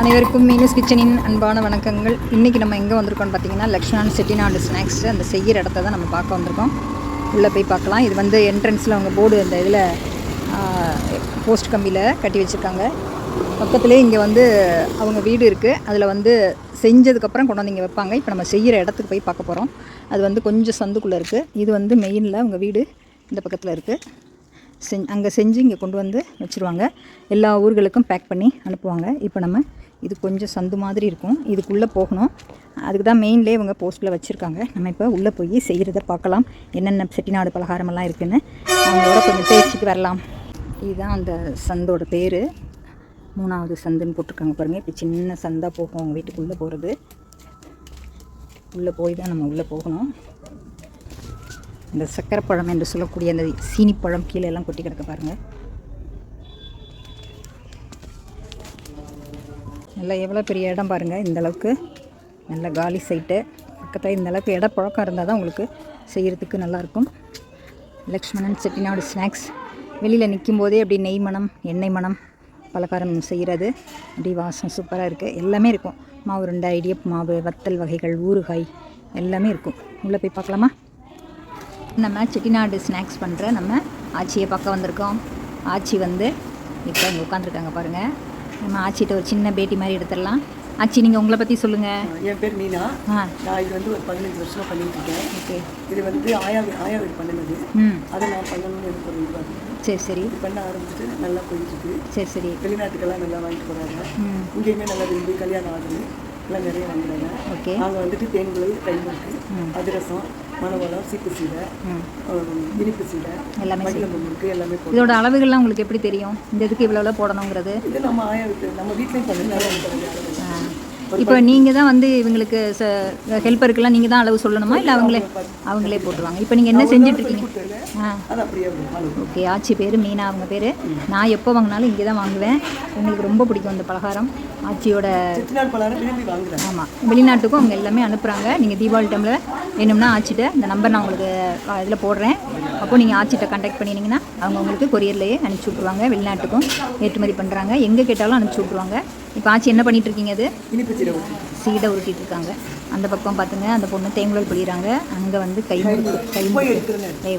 அனைவருக்கும் மீனஸ் கிச்சனின் அன்பான வணக்கங்கள். இன்றைக்கி நம்ம எங்கே வந்திருக்கோம்னு பார்த்தீங்கன்னா லக்ஷ்மணன் செட்டிநாடு ஸ்நாக்ஸ் அந்த செய்கிற இடத்த தான் நம்ம பார்க்க வந்திருக்கோம். உள்ளே போய் பார்க்கலாம். இது வந்து என்ட்ரன்ஸில் அவங்க போர்டு அந்த இதில் போஸ்ட் கம்பியில் கட்டி வச்சுருக்காங்க. பக்கத்துலேயே இங்கே வந்து அவங்க வீடு இருக்குது. அதில் வந்து செஞ்சதுக்கப்புறம் கொண்டு வந்து இங்கே வைப்பாங்க. இப்போ நம்ம செய்கிற இடத்துக்கு போய் பார்க்க போகிறோம். அது வந்து கொஞ்சம் சந்துக்குள்ளே இருக்குது. இது வந்து மெயினில் அவங்க வீடு இந்த பக்கத்தில் இருக்குது. அங்கே செஞ்சு இங்கே கொண்டு வந்து வச்சுருவாங்க. எல்லா ஊர்களுக்கும் பேக் பண்ணி அனுப்புவாங்க. இப்போ நம்ம இது கொஞ்சம் சந்து மாதிரி இருக்கும், இதுக்குள்ளே போகணும். அதுக்கு தான் மெயின்லேயே இவங்க போஸ்ட்டில் வச்சுருக்காங்க. நம்ம இப்போ உள்ளே போய் செய்கிறத பார்க்கலாம். என்னென்ன செட்டிநாடு பலகாரமெல்லாம் இருக்குதுன்னு அவங்களோட கொஞ்சம் பேச்சுக்கு வரலாம். இதுதான் அந்த சந்தோட பேர். 3வது சந்துன்னு போட்டிருக்காங்க பாருங்கள். இப்போ சின்ன சந்தாக போகும் அவங்க வீட்டுக்குள்ளே போகிறது. உள்ளே போய் தான் நம்ம உள்ளே போகணும். இந்த சக்கரைப்பழம் என்று சொல்லக்கூடிய அந்த சீனிப்பழம் கீழே எல்லாம் கொட்டி கிடக்க பாருங்கள். நல்லா எவ்வளோ பெரிய இடம் பாருங்கள். இந்தளவுக்கு நல்ல காலி சைட்டு. பக்கத்தில் இந்தளவுக்கு இட பழக்கம் இருந்தால் தான் உங்களுக்கு செய்கிறதுக்கு நல்லாயிருக்கும். லக்ஷ்மணன் செட்டிநாடு ஸ்நாக்ஸ். வெளியில் நிற்கும் போதே அப்படி நெய் மணம், எண்ணெய் மணம், பலகாரம் செய்கிறது அப்படி வாசம் சூப்பராக இருக்குது. எல்லாமே இருக்கும். மாவு உருண்டை, இடியப்பு மாவு, வத்தல் வகைகள், ஊறுகாய் எல்லாமே இருக்கும். உள்ளே போய் பார்க்கலாமா? நம்ம செட்டிநாடு ஸ்நாக்ஸ் பண்ணுற நம்ம ஆச்சியை பார்க்க வந்திருக்கோம். ஆச்சி வந்து இப்போ இங்கே உட்காந்துருக்காங்க பாருங்கள். நம்ம ஆச்சிகிட்ட ஒரு சின்ன பேட்டி மாதிரி எடுத்துடலாம். ஆச்சி, நீங்கள் உங்களை பற்றி சொல்லுங்கள். என் பேர் மீனா. நான் இது வந்து ஒரு 15 வருஷமாக பண்ணிட்டுருக்கேன். ஓகே. இது வந்து ஆயா வீடு பண்ணினது. அதை நான் பண்ணணும்னு எனக்கு ஒரு இது பார்த்தேன். சரி சரி. இது பண்ண ஆரம்பிச்சுட்டு நல்லா போயிட்டுருக்கு. சரி சரி. வெளிநாட்டுக்கெல்லாம் நல்லா வாங்கிட்டு போகிறாங்க. இங்கேயுமே நல்லா விரும்பி கல்யாணம் ஆகுது எல்லாம் நிறைய வாங்குறாங்க. ஓகே. நாங்கள் வந்துட்டு தேன்குழல், கைமுறுக்கு, அதிரசம், மணவளம், சீப்பு சீடை, இனிப்பு சீடை, எல்லாமே முறுக்கு எல்லாமே. இதோட அளவுகள்லாம் உங்களுக்கு எப்படி தெரியும்? இந்த இதுக்கு இவ்வளோ போடணுங்கிறது? இது நம்ம ஆயா வீட்டு நம்ம வீட்லேயும் பண்ணி. இப்போ நீங்கள் தான் வந்து இவங்களுக்கு ஹெல்ப்பருக்கெல்லாம் நீங்கள் தான் அளவு சொல்லணுமா, இல்லை அவங்களே போட்டுருவாங்க? இப்போ நீங்கள் என்ன செஞ்சுட்ருக்கீங்க? ஓகே. ஆச்சி பேர் மீனா, அவங்க பேர். நான் எப்போ வாங்கினாலும் இங்கே தான் வாங்குவேன். உங்களுக்கு ரொம்ப பிடிக்கும் அந்த பலகாரம். ஆச்சியோட ஆமாம், வெளிநாட்டுக்கும் அவங்க எல்லாமே அனுப்புகிறாங்க. நீங்கள் தீபாவளி டைமில் வேணும்னா ஆச்சிட்ட இந்த நம்பர் நான் உங்களுக்கு இதில் போடுறேன். அப்போது நீங்கள் ஆச்சிட்ட கான்டாக்ட் பண்ணினீங்கன்னா அவங்க உங்களுக்கு கொரியர்லேயே அனுப்பிச்சி விட்ருவாங்க. வெளிநாட்டுக்கும் ஏற்றுமதி பண்ணுறாங்க. எங்கே கேட்டாலும் அனுப்பிச்சி விட்ருவாங்க. இப்போ ஆச்சி என்ன பண்ணிகிட்டு இருக்கீங்க? அது இனிப்பு சீடை உருட்டிகிட்டு இருக்காங்க. அந்த பக்கம் பார்த்துங்க, அந்த பொண்ணு தேங்குழல் பிடிக்கிறாங்க. அங்கே வந்து கை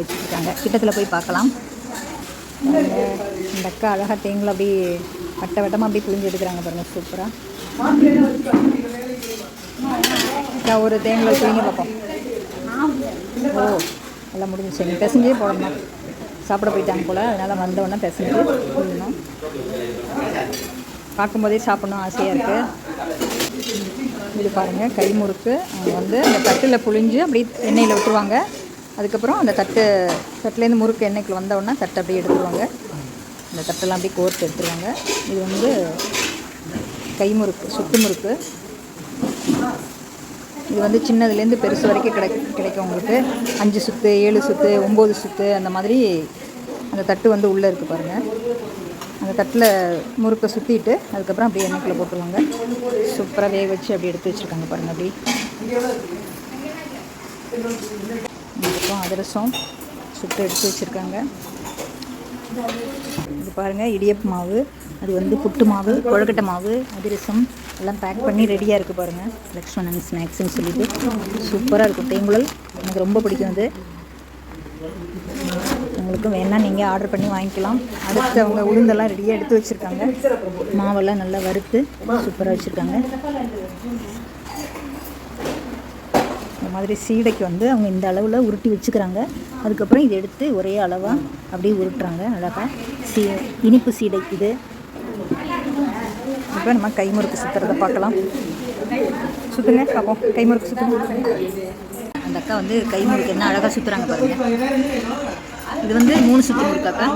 வச்சுருக்காங்க. கிட்டத்தில் போய் பார்க்கலாம். இந்த அக்கா அழகாக தேங்குழல் அப்படி வட்ட வட்டமாக அப்படி புழிஞ்சு எடுக்கிறாங்க பாருங்கள். சூப்பராக. அக்கா ஒரு தேங்குழல் பிழிங்க பார்ப்போம். ஓ, எல்லாம் முடிஞ்சிச்சு. நீங்கள் பிசைஞ்சே போடணும். சாப்பிட போயிட்டாங்க போல், அதனால் வந்தவொடனே பிசைஞ்சு போடணும். பார்க்கும்போதே சாப்பிட்ணும் ஆசையாக இருக்குது. இது பாருங்கள், கைமுறுக்கு. அவங்க வந்து அந்த தட்டில் புழிஞ்சு அப்படி எண்ணெயில் விட்டுருவாங்க. அதுக்கப்புறம் அந்த தட்டுலேருந்து முறுக்கு எண்ணெய்க்குள்ள வந்தவுடனே தட்டை அப்படியே எடுத்துருவாங்க. அந்த தட்டெல்லாம் அப்படியே கோர்த்து எடுத்துருவாங்க. இது வந்து கைமுறுக்கு, சுட்டு முறுக்கு. இது வந்து சின்னதுலேருந்து பெருசு வரைக்கும் கிடைக்கும் உங்களுக்கு. 5 சுத்து, 7 சுத்து, 9 சுத்து அந்த மாதிரி. அந்த தட்டு வந்து உள்ளே இருக்குது பாருங்கள். அந்த தட்டில் முறுக்கை சுற்றிட்டு அதுக்கப்புறம் அப்படியே எண்ணெய்க்குள்ளே போட்டுருவாங்க. சூப்பராக வேக வச்சு அப்படி எடுத்து வச்சுருக்காங்க பாருங்கள். அப்படி அதுக்கப்புறம் அதிரசம் சுட்டு எடுத்து வச்சுருக்காங்க. இது பாருங்கள், இடியப்பு மாவு, அது வந்து புட்டு மாவு, கொழுக்கட்டை மாவு, அதிரசம் எல்லாம் பேக் பண்ணி ரெடியாக இருக்குது பாருங்கள். லக்ஷ்மணன் ஸ்நாக்ஸ்ன்னு சொல்லிட்டு சூப்பராக இருக்கும். தேங்குழல் எனக்கு ரொம்ப பிடிக்கும். அது உங்களுக்கும் வேணால் நீங்கள் ஆர்டர் பண்ணி வாங்கிக்கலாம். அடுத்து அவங்க உளுந்தெல்லாம் ரெடியாக எடுத்து வச்சுருக்காங்க. மாவெல்லாம் நல்லா வறுத்து சூப்பராக வச்சுருக்காங்க. இந்த மாதிரி சீடைக்கு வந்து அவங்க இந்த அளவில் உருட்டி வச்சுக்கிறாங்க. அதுக்கப்புறம் இதை எடுத்து ஒரே அளவாக அப்படியே உருட்டுறாங்க அழகாக. இனிப்பு சீடை இது. இப்போ நம்ம கைமுறுக்கு சுற்றுறதை பார்க்கலாம். சுற்றுங்க பார்ப்போம். கைமுறுக்கு சுற்றுங்க. அந்த அக்கா வந்து கைமுறுக்கு என்ன அழகாக சுற்றுறாங்க பாருங்கள். இது வந்து 3 சுற்று முறுக்காக்கா.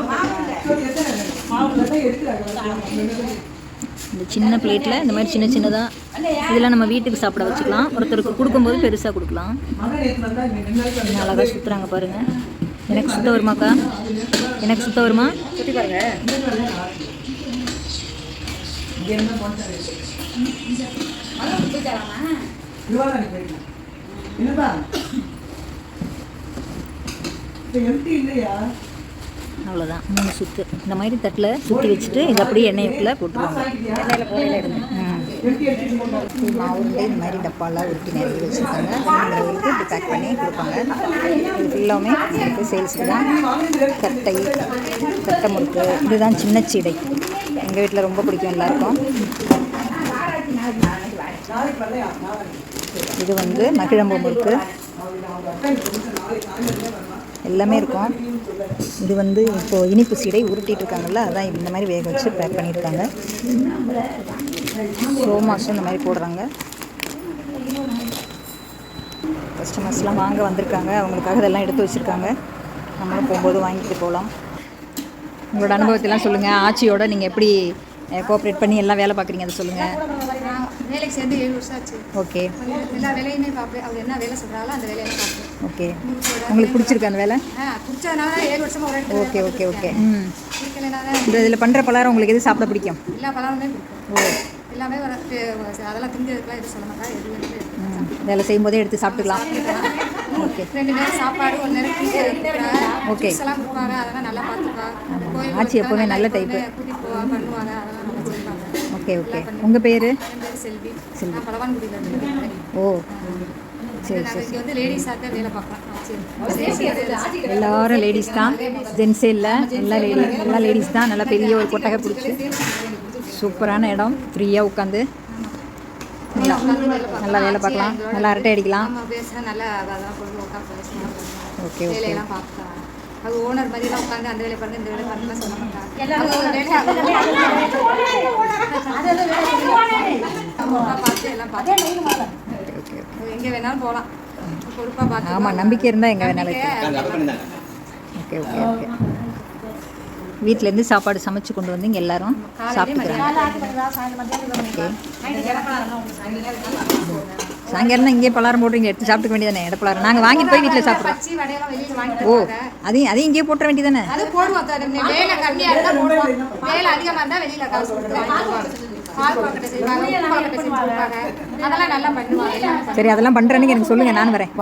இந்த சின்ன பிளேட்டில் இந்த மாதிரி சின்ன சின்னதாக இதெல்லாம் நம்ம வீட்டுக்கு சாப்பிட வச்சுக்கலாம். ஒருத்தருக்கு கொடுக்கும்போது பெருசாக கொடுக்கலாம். என்ன அழகாக சுற்றுறாங்க பாருங்கள். எனக்கு சுத்த வருமாக்கா? எனக்கு சுத்த வருமா? சுற்றி பாருங்க. அவ்வளோதான். 3 சுற்று இந்த மாதிரி தட்டில் சுற்றி வச்சுட்டு இதை அப்படியே எண்ணெய்க்குள்ளே போட்டுருவாங்க. எண்ணெயில் போடையில் எடுங்க. மாவு உருண்டை இந்த மாதிரி டப்பாலாம் உருட்டி நிறைய வச்சுருக்காங்க. வேணுங்கிறவங்களுக்கு இப்படி பேக் பண்ணி கொடுப்பாங்க. இது ஃபுல்லாமே உங்களுக்கு சேல்ஸுக்கு தான். கட்டை முறுக்கு இதுதான் சின்ன சீடை. எங்கள் வீட்டில் ரொம்ப பிடிக்கும் எல்லாருக்கும். இது வந்து மகிழம்பு முறுக்கு எல்லாமே இருக்கும். இது வந்து இப்போது இனிப்பு சீடை உருட்டிகிட்டு இருக்காங்கல்ல, அதான் இந்த மாதிரி வேக வச்சு பேக் பண்ணியிருக்காங்க. சோமாஸும் இந்த மாதிரி போடுறாங்க. கஸ்டமர்ஸ்லாம் வாங்க வந்திருக்காங்க. அவங்களுக்காக இதெல்லாம் எடுத்து வச்சுருக்காங்க. நம்மளும் போகும்போது வாங்கிட்டு போகலாம். உங்களோட அனுபவத்தெல்லாம் சொல்லுங்கள். ஆட்சியோட நீங்கள் எப்படி கோஆப்ரேட் பண்ணி எல்லாம் வேலை பார்க்குறீங்க அதை சொல்லுங்கள். வேலைக்கு சேர்ந்து 7 வருஷம் ஆச்சு. ஓகே. எல்லா வேலையுமே பார்ப்பேன். அவர் என்ன வேலை சொல்கிறாங்களோ அந்த வேலையெல்லாம் பார்ப்பேன். ஓகே. உங்களுக்கு பிடிச்சிருக்கு அந்த வேலை? பிடிச்சதுனால 7 வருஷமா ஒரு இடத்துல. Okay okay okay. பிடிக்கலனால இதில் பண்ணுற பலகாரம் உங்களுக்கு எது சாப்பிட பிடிக்கும்? எல்லா பலருமே பிடிக்கும். ஓ, எல்லாமே அதெல்லாம் திங்கிறதுக்குலாம் எதுவும் சொல்ல மாட்டா. எதுவும் வேலை செய்யும்போதே எடுத்து சாப்பிட்டுக்கலாம். ஓகே. 2 நேரம் சாப்பாடு, 1 நேரம் ஓகே. எல்லாம் கொடுப்பாங்க. அதெல்லாம் நல்லா பார்த்துப்பா. கோயில் ஆச்சி எப்போவுமே நல்ல டைப்பு. கூட்டிகிட்டு போவா, பண்ணுவாங்க. அதெல்லாம் நல்லா செய்வாங்க. Okay okay. உங்கள் பேர்? என் பேர் செல்வி. நான் பலவான்குடியில் இருக்கேன். ஓ, சரி சரி. இங்கே வந்து லேடிஸாக தான் வேலை பார்க்கலாம். எல்லாரும் லேடிஸ் தான், ஜென்ஸே இல்லை. எல்லா லேடிஸ் தான். நல்லா பெரிய ஒரு கொட்டகை பிடிச்சி சூப்பரான இடம். ஃப்ரீயாக உட்காந்து நல்லா வேலை பார்க்கலாம், நல்லா அரட்டை அடிக்கலாம். நம்ம பேசுனா நல்லா அதெல்லாம் பொழுதுபோக்கா பேசலாம். Okay okay. வேலையெல்லாம் பார்க்கலாம். அது ஓனர் மாதிரிலாம் உட்காந்து அந்த வேலை பாருங்க இந்த வேலை பாருங்க சொல்ல மாட்டாங்க. பார்த்து எல்லாம் பார்த்து ஓகே ஓகே. எங்கே வேணாலும் போகலாம். பொறுப்பாக பார்த்து. ஆமாம், நம்பிக்கை இருந்தால் எங்கே வேணாலும் வைக்கலாம். Okay okay okay. வீட்டிலேருந்து சாப்பாடு சமைச்சு கொண்டு வந்து இங்கே எல்லாரும் சாப்பிட்டுக்கிறாங்க. ஓகே. சாயங்காலம் தான் இங்கேயே பலகாரம் போடுறீங்க, எடுத்து சாப்பிட்டுக்க வேண்டியதானே? எடை பலகாரம் நாங்கள் வாங்கிட்டு போய் வீட்டில் சாப்பிட்றோம். பச்சி வடையெல்லாம் வெளியில் வாங்கிட்டு ஓ, அதையும் இங்கேயே போட்டுற வேண்டியதானே? அது போடுவோம். வேலை கம்மியாக இருந்தால் போடுவோம். வேலை அதிகமாக இருந்தால் வெளியில் காசு கொடுத்து பால் பாக்கெட்டை செய்வாங்க, உப்பு பாக்கெட்டை செஞ்சு கொடுப்பாங்க. அதெல்லாம் நல்லா பண்ணுவாங்க. சரி, அதெல்லாம் பண்ணுறேன்னு எனக்கு சொல்லுங்கள், நான் வரேன்.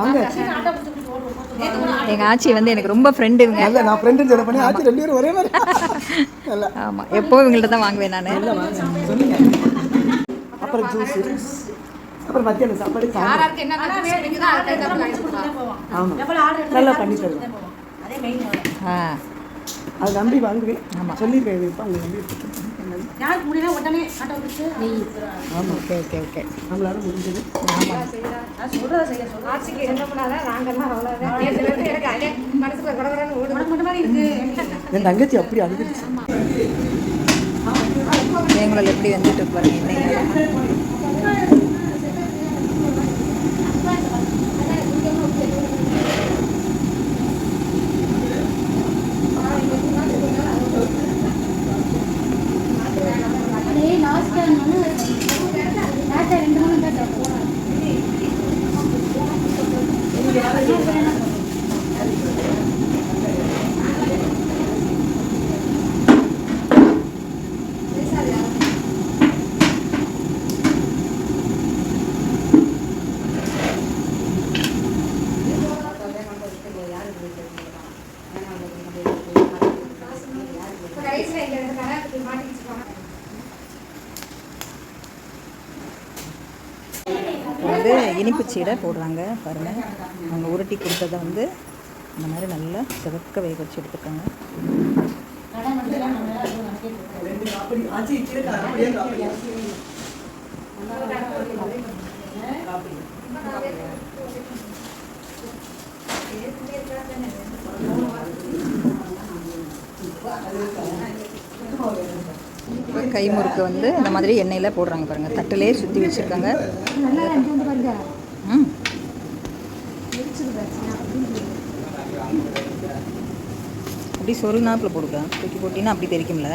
எங்கள் ஆச்சி வந்து எனக்கு ரொம்ப ஃப்ரெண்டு இவங்க. இல்லை, நான் ஃப்ரெண்டுன்னு சொல்ல பண்ணி ஆச்சி 2 பேரும் ஒரே மாதிரி. நல்லா. ஆமாம், எப்போ இவங்கள்ட்ட தான் வாங்குவேன் நான். சொல்லுங்க. அப்புறம் ஜூஸ், அப்புறம் மத்தியானம் சாப்பாடு. யாராருக்கு என்ன கிடைக்குதோ அதை கைதான் வாங்கி கொடுப்பாங்க. ஆமாம், நல்லா பண்ணி தருவேன். ஆ, அது நம்பி வாங்குவேன். ஆமாம். சொல்லியிருக்கேன் இப்போ அவங்க நம்பி. ஆமாம், ஓகே ஓகே ஓகே. நம்மளால முடிஞ்சது. ஆட்சிக்கு இருந்தோம்னாதான் நாங்கெல்லாம் அவ்வளோதான். எனக்கு அதே மனசுக்குள்ள கடகடன்னு ஓடு மாதிரி இருக்கு. என் தங்கச்சி அப்படி அழுதுருச்சு. தேங்குழல் எப்படி வந்துட்டு இருக்கு பாருங்க. எண்ணெய் வந்து இனிப்பு சீடை போடுறாங்க பாருங்கள். அவங்க உருட்டி கொடுத்ததை வந்து இந்த மாதிரி நல்லா சிவக்க வேக வச்சு எடுத்துருக்காங்க. கை முறுக்கு வந்து இந்த மாதிரி எண்ணெயில் போடுறாங்க பாருங்கள். தட்டிலே சுற்றி வச்சுருக்காங்க. ம், அப்படி சொருநாப்பில் போடுங்க. தூக்கி போட்டிங்கன்னா அப்படி தெரிக்கும்ல.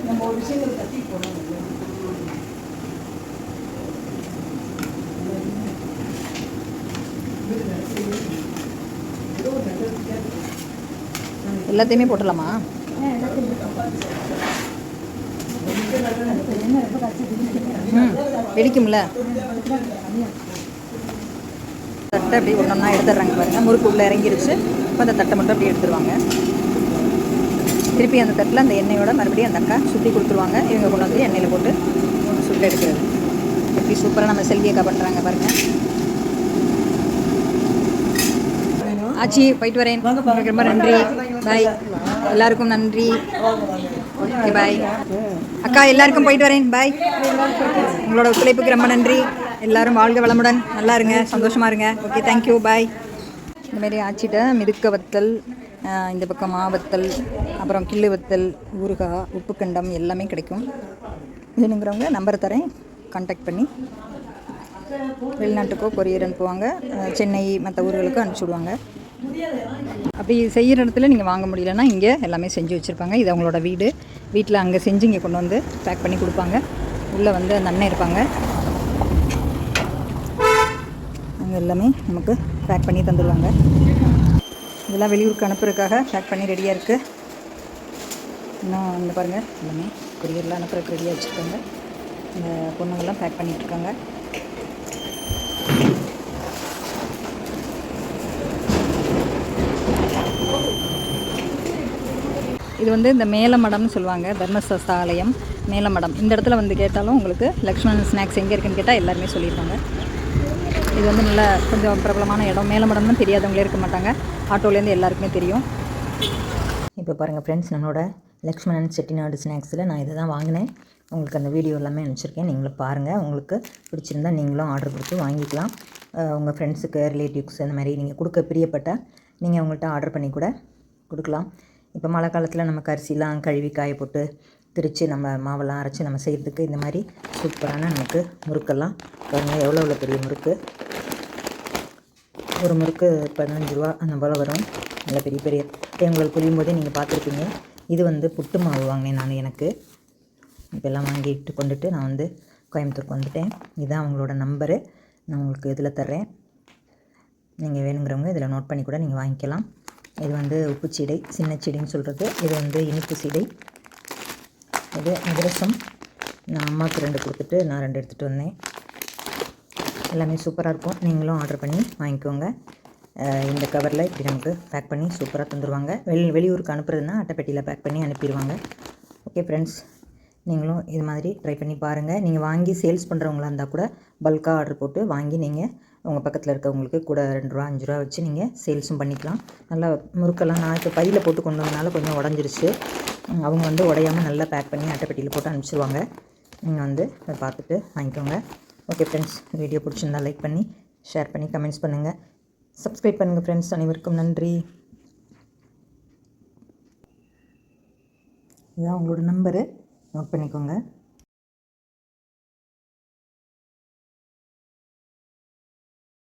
நம்ம ஒரு விஷயங்கள் கட்டி போனோம். எல்லாத்தையுமே போட்டுடலாமா? ம், வெடிக்கும்ல. தட்டை அப்படியே ஒன்றா எடுத்துடுறாங்க பாருங்கள். முறுக்கு உள்ளே இறங்கிருச்சு. இப்போ அந்த தட்டை மட்டும் அப்படியே எடுத்துருவாங்க. திருப்பி அந்த தட்டில் அந்த எண்ணெயோட மறுபடியும் அந்த அக்கா சுற்றி கொடுத்துருவாங்க. இவங்க கொண்டு வந்து எண்ணெயில் போட்டு சுட்டு எடுக்கிறது. எப்படி சூப்பராக நம்ம செல்வி அக்கா பண்ணுறாங்க பாருங்கள். ஆச்சி போயிட்டு வரேன். உங்களுக்கு ரொம்ப நன்றி. பாய். எல்லாருக்கும் நன்றி. Okay bye. அக்கா எல்லாருக்கும் போயிட்டு வரேன். பாய். உங்களோட ஒத்துழைப்புக்கு ரொம்ப நன்றி. எல்லோரும் வாழ்க வளமுடன், நல்லா இருங்க, சந்தோஷமாக இருங்க. Okay thank you. பாய். இந்தமாரி ஆச்சிட்ட மிதுக்க வத்தல், இந்த பக்கம் மாவத்தல், அப்புறம் கிள்ளு வத்தல், ஊறுகாய், உப்பு கண்டம் எல்லாமே கிடைக்கும். வேணுங்கிறவங்க நம்பர் தரேன், கான்டாக்ட் பண்ணி வெளிநாட்டுக்கோ கொரியர் அனுப்புவாங்க. சென்னை மற்ற ஊர்களுக்கும் அனுப்பிச்சி அப்படி செய்கிற இடத்துல நீங்கள் வாங்க முடியலன்னா இங்கே எல்லாமே செஞ்சு வச்சுருப்பாங்க. இது அவங்களோட வீடு. வீட்டில் அங்கே செஞ்சு இங்கே கொண்டு வந்து பேக் பண்ணி கொடுப்பாங்க. உள்ளே வந்து அந்த அண்ணன் இருப்பாங்க. அங்கே எல்லாமே நமக்கு பேக் பண்ணி தந்துடுவாங்க. இதெல்லாம் வெளியூருக்கு அனுப்புறதுக்காக பேக் பண்ணி ரெடியாக இருக்குது. இன்னும் இந்த பாருங்கள் எல்லாமே கொரியரில் அனுப்புறதுக்கு ரெடியாக வச்சுருக்காங்க. இந்த பொண்ணுங்கள்லாம் பேக் பண்ணிகிட்ருக்காங்க. இது வந்து இந்த மேலமடம்னு சொல்லுவாங்க. தர்மசாலையம் மேலமடம். இந்த இடத்துல வந்து கேட்டாலும் உங்களுக்கு லக்ஷ்மணன் ஸ்நாக்ஸ் எங்கே இருக்குன்னு கேட்டால் எல்லாருமே சொல்லியிருப்பாங்க. இது வந்து நல்ல கொஞ்சம் பிரபலமான இடம். மேலமடம்னு தெரியாதவங்களே இருக்க மாட்டாங்க. ஆட்டோலேருந்து எல்லாருக்குமே தெரியும். இப்போ பாருங்கள் ஃப்ரெண்ட்ஸ், நம்மளோட லக்ஷ்மணன் செட்டிநாடு ஸ்நாக்ஸில் நான் இதை தான் வாங்கினேன். உங்களுக்கு அந்த வீடியோ எல்லாமே அனுப்பிச்சிருக்கேன். நீங்களும் பாருங்கள். உங்களுக்கு பிடிச்சிருந்தால் நீங்களும் ஆர்டர் கொடுத்து வாங்கிக்கலாம். உங்கள் ஃப்ரெண்ட்ஸுக்கு, ரிலேட்டிவ்ஸ் அந்த மாதிரி நீங்கள் கொடுக்க பிரியப்பட்டால் நீங்கள் அவங்கள்ட்ட ஆர்டர் பண்ணி கூட கொடுக்கலாம். இப்போ மழை காலத்தில் நமக்கு அரிசிலாம் கழுவி காய போட்டு திரித்து நம்ம மாவெல்லாம் அரைச்சி நம்ம செய்கிறதுக்கு இந்த மாதிரி சூப்பரான நமக்கு முறுக்கெல்லாம் பாருங்கள். எவ்வளோ பெரிய முறுக்கு. ஒரு முறுக்கு 15 ரூபா அந்த போல் வரும். நல்ல பெரிய பெரிய தேங்காய் புளியும் போதே நீங்கள் பார்த்துருப்பீங்க. இது வந்து புட்டு மாவு வாங்கினேன் நான். எனக்கு இப்போல்லாம் வாங்கிட்டு கொண்டுட்டு நான் வந்து கோயம்புத்தூருக்கு வந்துட்டேன். இதுதான் அவங்களோட நம்பரு. நான் உங்களுக்கு இதில் தர்றேன். நீங்கள் வேணுங்கிறவங்க இதில் நோட் பண்ணி கூட நீங்கள் வாங்கிக்கலாம். இது வந்து உப்பு சீடை, சின்ன சீடைன்னு சொல்கிறது. இது வந்து இனிப்பு சீடை. இது அதிரசம். நான் அம்மாவுக்கு 2 கொடுத்துட்டு நான் 2 எடுத்துகிட்டு வந்தேன். எல்லாமே சூப்பராக இருக்கும். நீங்களும் ஆர்டர் பண்ணி வாங்கிக்கோங்க. இந்த கவரில் இப்படி நமக்கு பேக் பண்ணி சூப்பராக தந்துடுவாங்க. வெளியூருக்கு அனுப்புறதுன்னா அட்டைப்பெட்டியில் பேக் பண்ணி அனுப்பிடுவாங்க. ஓகே ஃப்ரெண்ட்ஸ், நீங்களும் இது மாதிரி ட்ரை பண்ணி பாருங்கள். நீங்கள் வாங்கி சேல்ஸ் பண்ணுறவங்களா இருந்தால் கூட பல்காக ஆர்டர் போட்டு வாங்கி நீங்கள் உங்கள் பக்கத்தில் இருக்கவங்களுக்கு கூட 2 ரூபா 5 ரூபா வச்சு நீங்கள் சேல்ஸும் பண்ணிக்கலாம். நல்லா முறுக்கெல்லாம் நான் இப்போ பையில் போட்டு கொண்டு வந்தனால கொஞ்சம் உடஞ்சிருச்சு. அவங்க வந்து உடையாமல் நல்லா பேக் பண்ணி அட்டைப்பெட்டியில் போட்டு அனுப்பிச்சிடுவாங்க. நீங்கள் வந்து அதை பார்த்துட்டு வாங்கிக்கோங்க. ஓகே ஃப்ரெண்ட்ஸ், வீடியோ பிடிச்சிருந்தால் லைக் பண்ணி ஷேர் பண்ணி கமெண்ட்ஸ் பண்ணுங்கள். சப்ஸ்கிரைப் பண்ணுங்கள் ஃப்ரெண்ட்ஸ். அனைவருக்கும் நன்றி. இதுதான் உங்களோட நம்பரு, நோட் பண்ணிக்கோங்க.